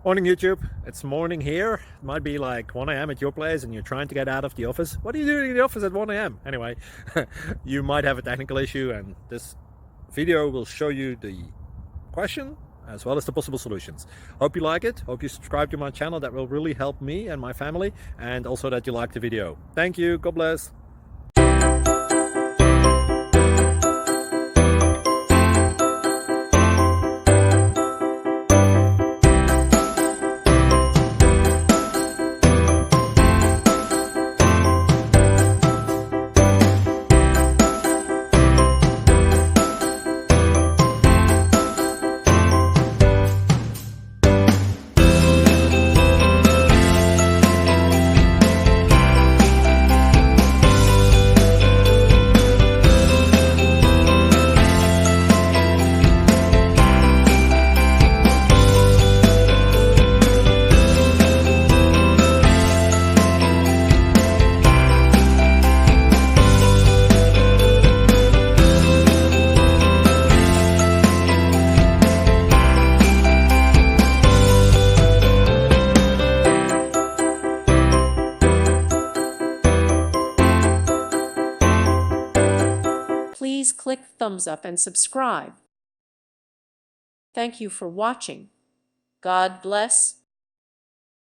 Morning YouTube, it's morning here. It might be like 1 a.m. at your place and you're trying to get out of the office. What are you doing in the office at 1 a.m.? Anyway, you might have a technical issue and this video will show you the question as well as the possible solutions. Hope you like it, hope you subscribe to my channel. That will really help me and my family, and also that you like the video. Thank you, God bless. Please click thumbs up and subscribe. Thank you for watching. God bless.